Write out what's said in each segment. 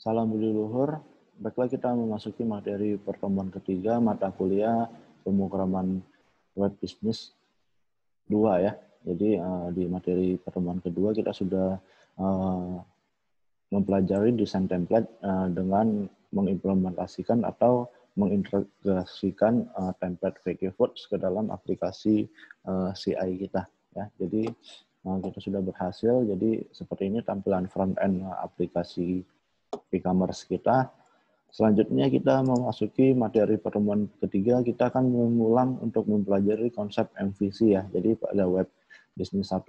Salam Budi Luhur. Baiklah, kita memasuki materi pertemuan ketiga mata kuliah pemrograman web bisnis 2 ya. Jadi di materi pertemuan kedua kita sudah mempelajari desain template dengan mengimplementasikan atau mengintegrasikan template VK Foods ke dalam aplikasi CI kita ya. Jadi kita sudah berhasil. Jadi seperti ini tampilan front end aplikasi e-commerce kita. Selanjutnya kita memasuki materi pertemuan ketiga, kita akan mengulang untuk mempelajari konsep MVC ya. Jadi pada web bisnis 1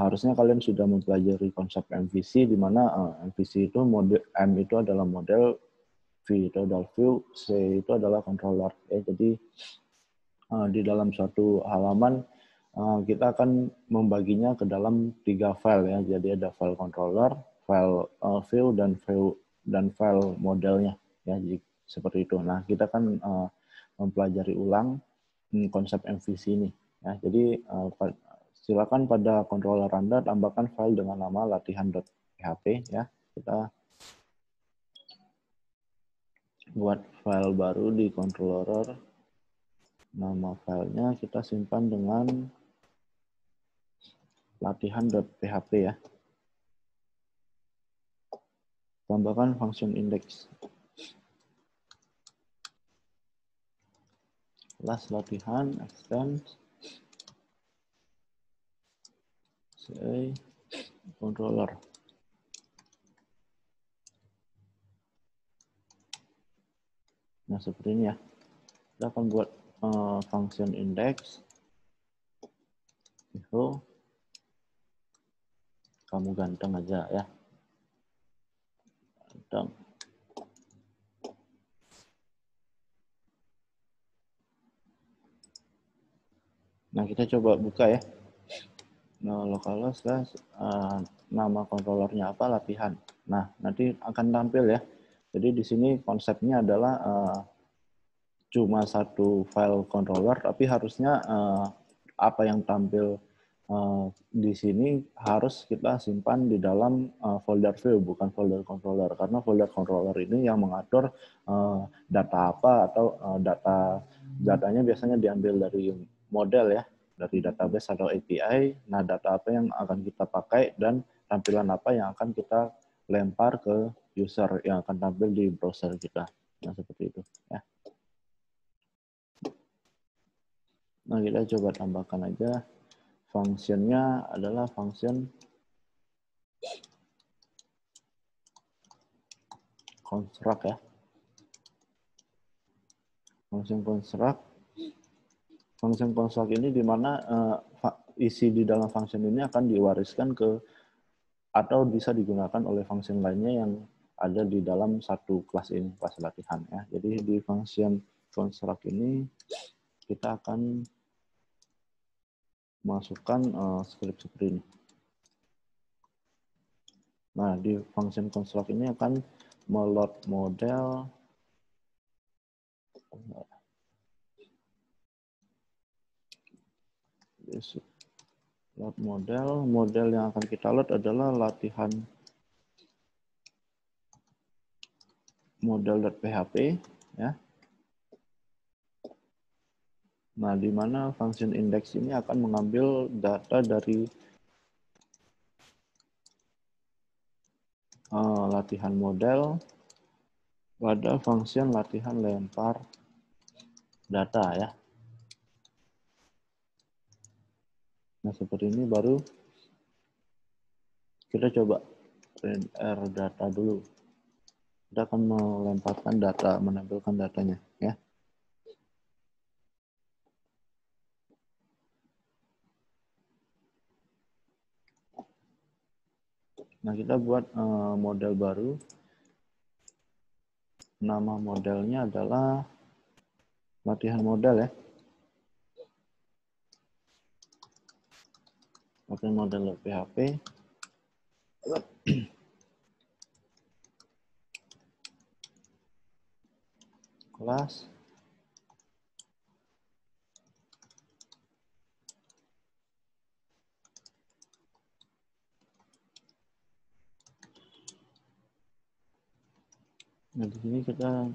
harusnya kalian sudah mempelajari konsep MVC, di mana MVC itu model M itu adalah model, V itu adalah view, C itu adalah controller. Ya. Jadi di dalam suatu halaman kita akan membaginya ke dalam 3 file ya. Jadi ada file controller, file view dan file modelnya ya. Jadi seperti itu. Nah, kita akan mempelajari ulang konsep MVC ini ya. Jadi silakan pada controller Anda tambahkan file dengan nama latihan.php ya. Kita buat file baru di controller. Nama filenya kita simpan dengan latihan.php ya. Tambahkan function index. Kelas latihan extend CI controller. Nah, seperti ini ya. Kita akan buat function index. Itu kamu ganteng aja ya. Ganteng. Nah, kita coba buka ya. Nah, localhost nama kontrolernya apa, latihan. Nah, nanti akan tampil ya. Jadi di sini konsepnya adalah cuma satu file controller, tapi harusnya apa yang tampil di sini harus kita simpan di dalam folder view, bukan folder controller. Karena folder controller ini yang mengatur data apa atau datanya biasanya diambil dari model ya, dari database atau API. Nah, data apa yang akan kita pakai dan tampilan apa yang akan kita lempar ke user yang akan tampil di browser kita. Nah, seperti itu ya. Nah, kita coba tambahkan aja. Fungsinya adalah function construct ya. Function construct ini di mana isi di dalam function ini akan diwariskan ke atau bisa digunakan oleh function lainnya yang ada di dalam satu kelas ini, kelas latihan ya. Jadi di function construct ini kita akan masukkan script seperti ini. Nah, di function construct ini akan meload model load model yang akan kita load adalah latihan model.php ya. Nah, di mana function index ini akan mengambil data dari latihan model pada function latihan lempar data ya. Nah, seperti ini baru kita coba print data dulu. Kita akan melemparkan data, menampilkan datanya ya. Nah, kita buat model baru. Nama modelnya adalah latihan model ya. Latihan model PHP. Kelas. Nah, di sini kita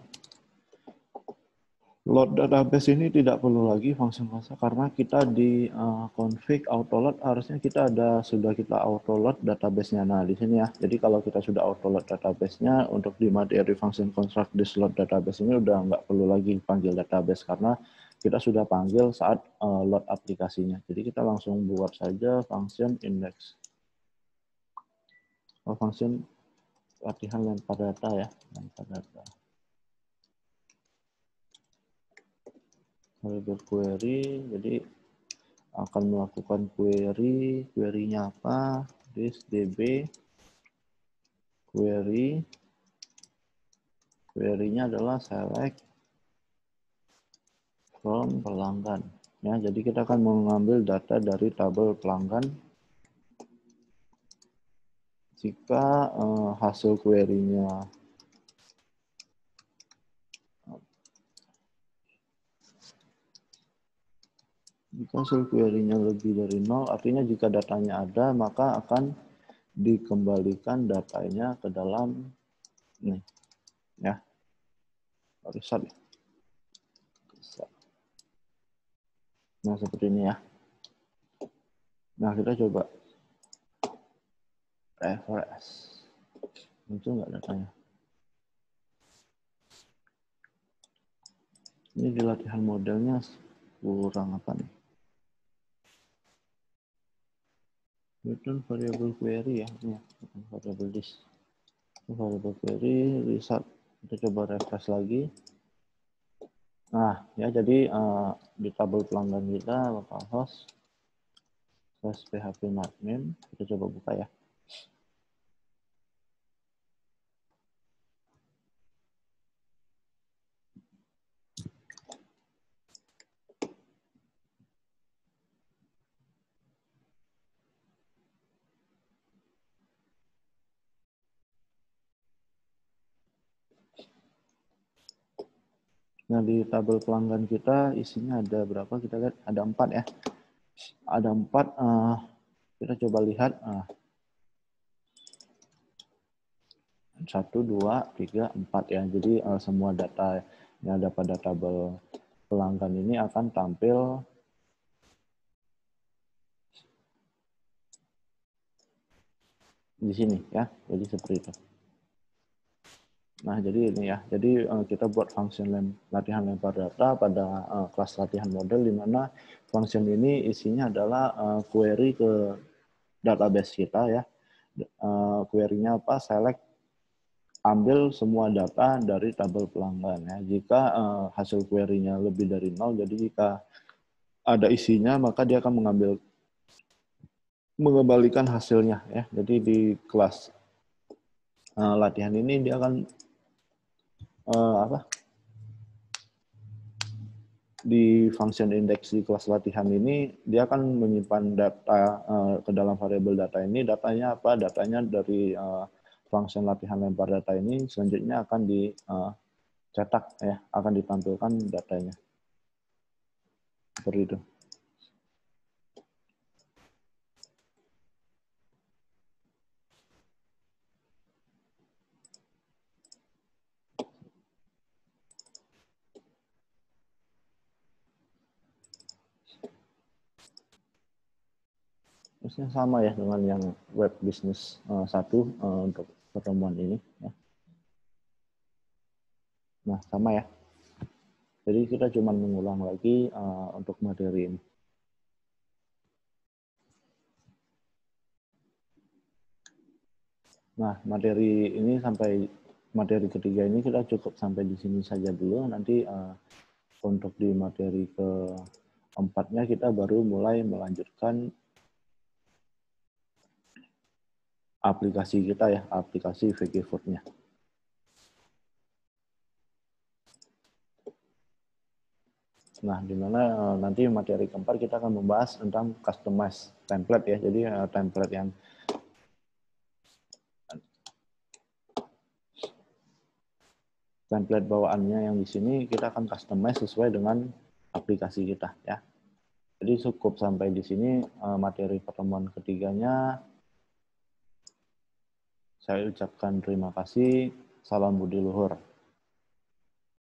load database ini tidak perlu lagi fungsi karena kita di config autoload harusnya kita sudah kita autoload database-nya. Nah, di sini ya. Jadi kalau kita sudah autoload database-nya untuk di materi function construct this load database ini udah nggak perlu lagi panggil database karena kita sudah panggil saat load aplikasinya. Jadi kita langsung buat saja function index. Function latihan lempar data ya, lempar data. Berquery, jadi akan melakukan query-nya apa? This db query-nya adalah select from pelanggan. Ya, jadi kita akan mengambil data dari tabel pelanggan. Jika hasil query-nya lebih dari 0, artinya jika datanya ada, maka akan dikembalikan datanya ke dalam nih, ya, result. Nah, seperti ini ya. Nah, kita coba refresh. Muncul nggak datanya? Ini di latihan modelnya kurang apa nih? Return variable query ya, ini variable this. Variable query result. Kita coba refresh lagi. Nah, ya jadi di tabel pelanggan kita localhost /php-admin, kita coba buka ya. Nah, di tabel pelanggan kita isinya ada berapa? Kita lihat ada 4 ya. Ada 4, kita coba lihat. 1, 2, 3, 4 ya. Jadi semua data yang ada pada tabel pelanggan ini akan tampil di sini ya. Jadi seperti itu. Nah, jadi ini ya. Jadi kita buat function latihan lempar data pada kelas latihan model di mana function ini isinya adalah query ke database kita ya. Query-nya apa? Select, ambil semua data dari tabel pelanggan ya. Jika hasil query-nya lebih dari 0, jadi jika ada isinya maka dia akan mengembalikan hasilnya ya. Jadi di kelas latihan ini dia akan di function index di kelas latihan ini dia akan menyimpan data ke dalam variabel data ini. Datanya apa? Datanya dari function latihan lempar data ini selanjutnya akan dicetak ya, akan ditampilkan datanya. Seperti itu. Terusnya sama ya dengan yang web business 1 untuk pertemuan ini. Ya. Nah, sama ya. Jadi kita cuma mengulang lagi untuk materi ini. Nah, materi ini materi ketiga ini kita cukup sampai di sini saja dulu. Nanti untuk di materi keempatnya kita baru mulai melanjutkan aplikasi kita ya, aplikasi VG Food-nya. Nah, di mana nanti materi keempat kita akan membahas tentang customize template ya. Jadi template yang template bawaannya yang di sini kita akan customize sesuai dengan aplikasi kita ya. Jadi cukup sampai di sini materi pertemuan ketiganya. Saya ucapkan terima kasih. Salam budi luhur.